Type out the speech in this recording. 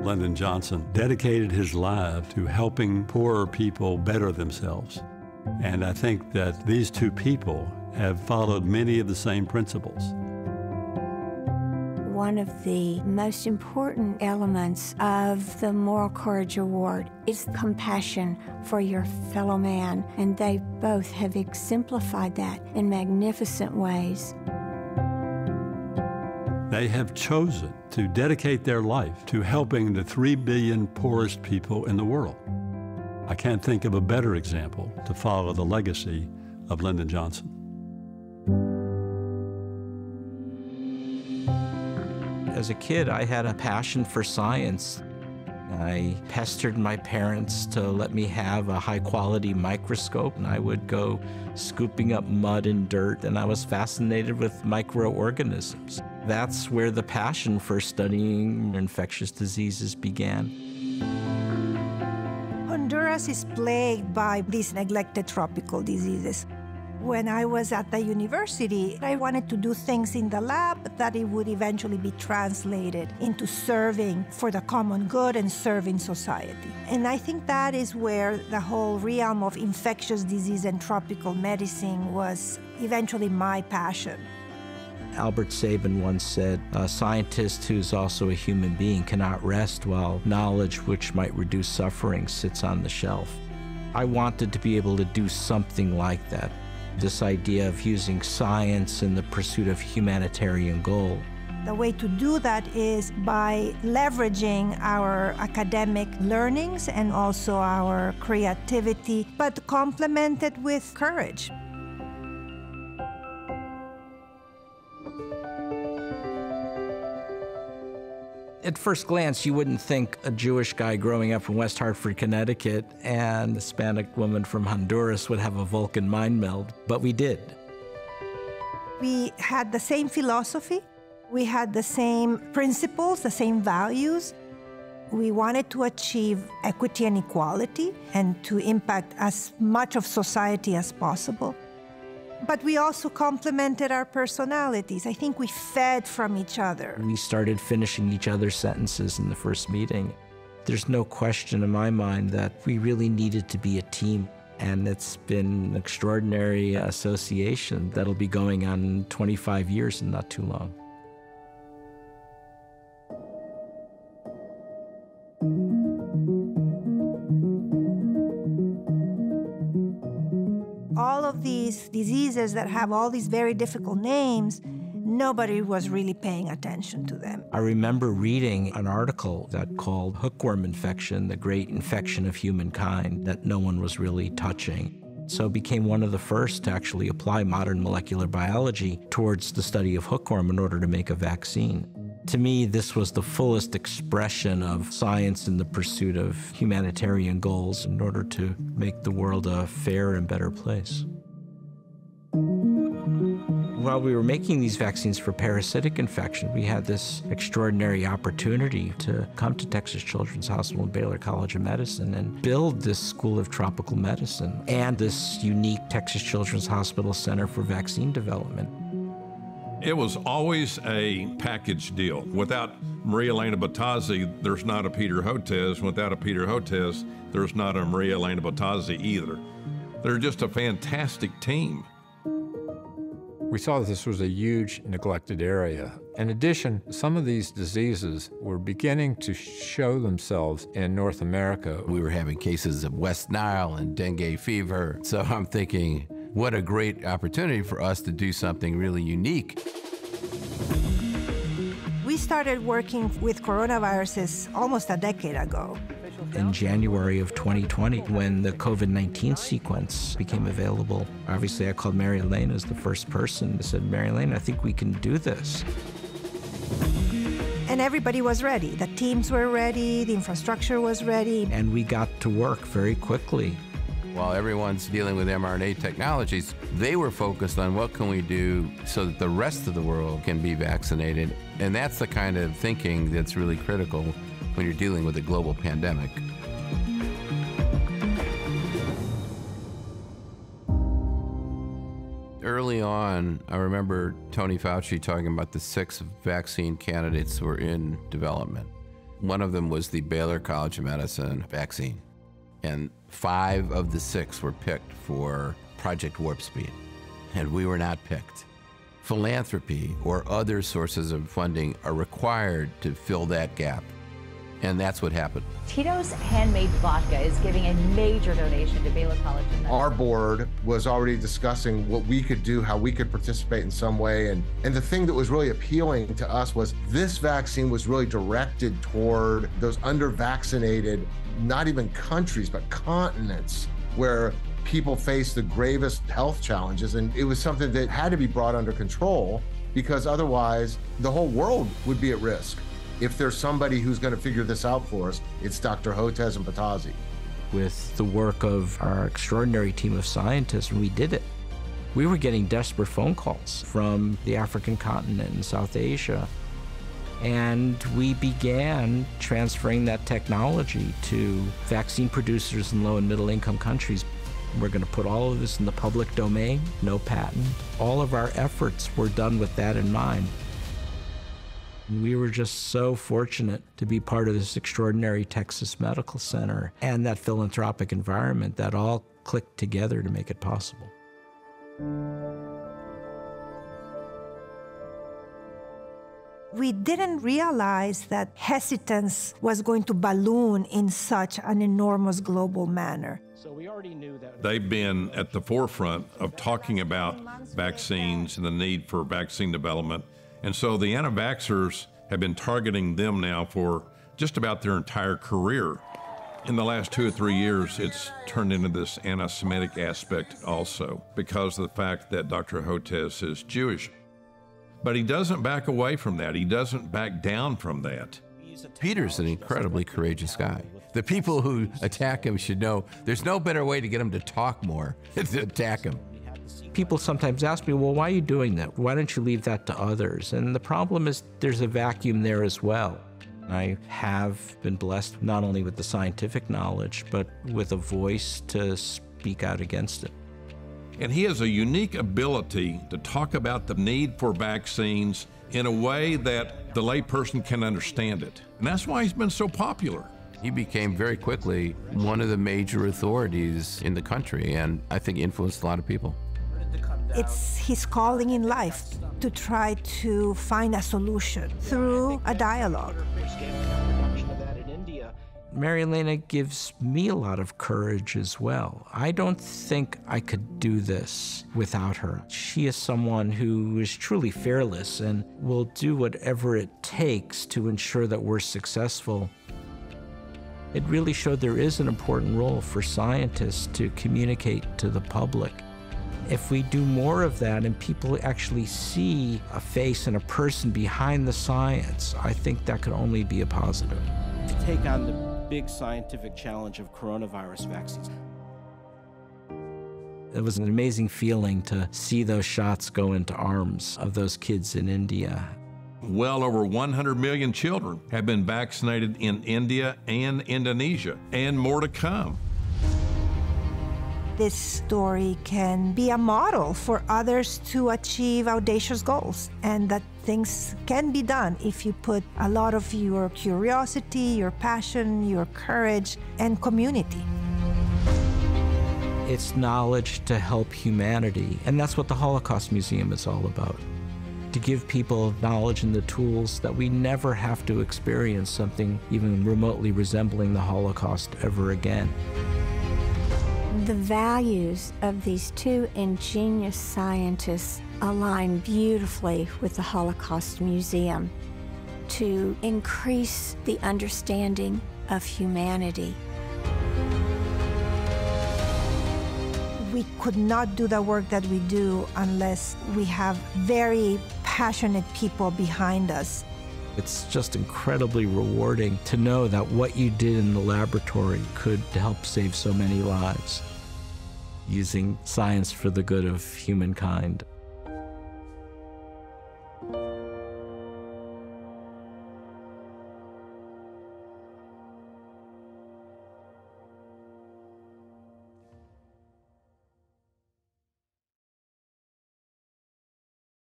Lyndon Johnson dedicated his life to helping poorer people better themselves. And I think that these two people have followed many of the same principles. One of the most important elements of the Moral Courage Award is compassion for your fellow man, and they both have exemplified that in magnificent ways. They have chosen to dedicate their life to helping the 3 billion poorest people in the world. I can't think of a better example to follow the legacy of Lyndon Johnson. As a kid, I had a passion for science. I pestered my parents to let me have a high-quality microscope, and I would go scooping up mud and dirt, and I was fascinated with microorganisms. That's where the passion for studying infectious diseases began. Honduras is plagued by these neglected tropical diseases. When I was at the university, I wanted to do things in the lab that it would eventually be translated into serving for the common good and serving society. And I think that is where the whole realm of infectious disease and tropical medicine was eventually my passion. Albert Sabin once said, "A scientist who's also a human being cannot rest while knowledge which might reduce suffering sits on the shelf." I wanted to be able to do something like that. This idea of using science in the pursuit of humanitarian goal. The way to do that is by leveraging our academic learnings and also our creativity, but complemented with courage. At first glance, you wouldn't think a Jewish guy growing up in West Hartford, Connecticut, and a Hispanic woman from Honduras would have a Vulcan mind meld, but we did. We had the same philosophy, we had the same principles, the same values. We wanted to achieve equity and equality and to impact as much of society as possible. But we also complemented our personalities. I think we fed from each other. We started finishing each other's sentences in the first meeting. There's no question in my mind that we really needed to be a team. And it's been an extraordinary association that'll be going on 25 years and not too long. All of these diseases that have all these very difficult names, nobody was really paying attention to them. I remember reading an article that called Hookworm Infection, the great infection of humankind, that no one was really touching. So it became one of the first to actually apply modern molecular biology towards the study of hookworm in order to make a vaccine. To me, this was the fullest expression of science in the pursuit of humanitarian goals in order to make the world a fairer and better place. While we were making these vaccines for parasitic infection, we had this extraordinary opportunity to come to Texas Children's Hospital and Baylor College of Medicine and build this School of Tropical Medicine and this unique Texas Children's Hospital Center for Vaccine Development. It was always a package deal. Without Maria Elena Bottazzi, there's not a Peter Hotez. Without a Peter Hotez, there's not a Maria Elena Bottazzi either. They're just a fantastic team. We saw that this was a huge neglected area. In addition, some of these diseases were beginning to show themselves in North America. We were having cases of West Nile and dengue fever. So I'm thinking, what a great opportunity for us to do something really unique. We started working with coronaviruses almost a decade ago. In January of 2020, when the COVID-19 sequence became available, obviously I called Mary Elaine as the first person. I said, Mary Elaine, I think we can do this. And everybody was ready. The teams were ready, the infrastructure was ready. And we got to work very quickly. While everyone's dealing with mRNA technologies, they were focused on what can we do so that the rest of the world can be vaccinated. And that's the kind of thinking that's really critical when you're dealing with a global pandemic. Early on, I remember Tony Fauci talking about the 6 vaccine candidates who were in development. One of them was the Baylor College of Medicine vaccine. And 5 of the 6 were picked for Project Warp Speed. And we were not picked. Philanthropy or other sources of funding are required to fill that gap. And that's what happened. Tito's Handmade Vodka is giving a major donation to Baylor College of Medicine. Our board was already discussing what we could do, how we could participate in some way. And the thing that was really appealing to us was this vaccine was really directed toward those under-vaccinated, not even countries, but continents where people face the gravest health challenges. And it was something that had to be brought under control because otherwise the whole world would be at risk. If there's somebody who's going to figure this out for us, it's Dr. Hotez and Patazi. With the work of our extraordinary team of scientists, we did it. We were getting desperate phone calls from the African continent and South Asia. And we began transferring that technology to vaccine producers in low and middle income countries. We're going to put all of this in the public domain, no patent. All of our efforts were done with that in mind. We were just so fortunate to be part of this extraordinary Texas Medical Center and that philanthropic environment that all clicked together to make it possible. We didn't realize that hesitance was going to balloon in such an enormous global manner. So we already knew that They've been at the forefront of talking about vaccines and the need for vaccine development. And so the anti-vaxxers have been targeting them now for just about their entire career. In the last 2 or 3 years, it's turned into this anti-Semitic aspect also because of the fact that Dr. Hotez is Jewish. But he doesn't back away from that. He doesn't back down from that. Peter's an incredibly courageous guy. The people who attack him should know there's no better way to get him to talk more than to attack him. People sometimes ask me, well, why are you doing that? Why don't you leave that to others? And the problem is there's a vacuum there as well. I have been blessed not only with the scientific knowledge, but with a voice to speak out against it. And he has a unique ability to talk about the need for vaccines in a way that the layperson can understand it. And that's why he's been so popular. He became very quickly one of the major authorities in the country, and I think influenced a lot of people. It's his calling in life to try to find a solution through a dialogue. Mary Elena gives me a lot of courage as well. I don't think I could do this without her. She is someone who is truly fearless and will do whatever it takes to ensure that we're successful. It really showed there is an important role for scientists to communicate to the public. If we do more of that and people actually see a face and a person behind the science, I think that could only be a positive. To take on the big scientific challenge of coronavirus vaccines. It was an amazing feeling to see those shots go into arms of those kids in India. Well over 100 million children have been vaccinated in India and Indonesia, and more to come. This story can be a model for others to achieve audacious goals, and that things can be done if you put a lot of your curiosity, your passion, your courage, and community. It's knowledge to help humanity, and that's what the Holocaust Museum is all about. To give people knowledge and the tools that we never have to experience something even remotely resembling the Holocaust ever again. The values of these two ingenious scientists align beautifully with the Holocaust Museum to increase the understanding of humanity. We could not do the work that we do unless we have very passionate people behind us. It's just incredibly rewarding to know that what you did in the laboratory could help save so many lives using science for the good of humankind.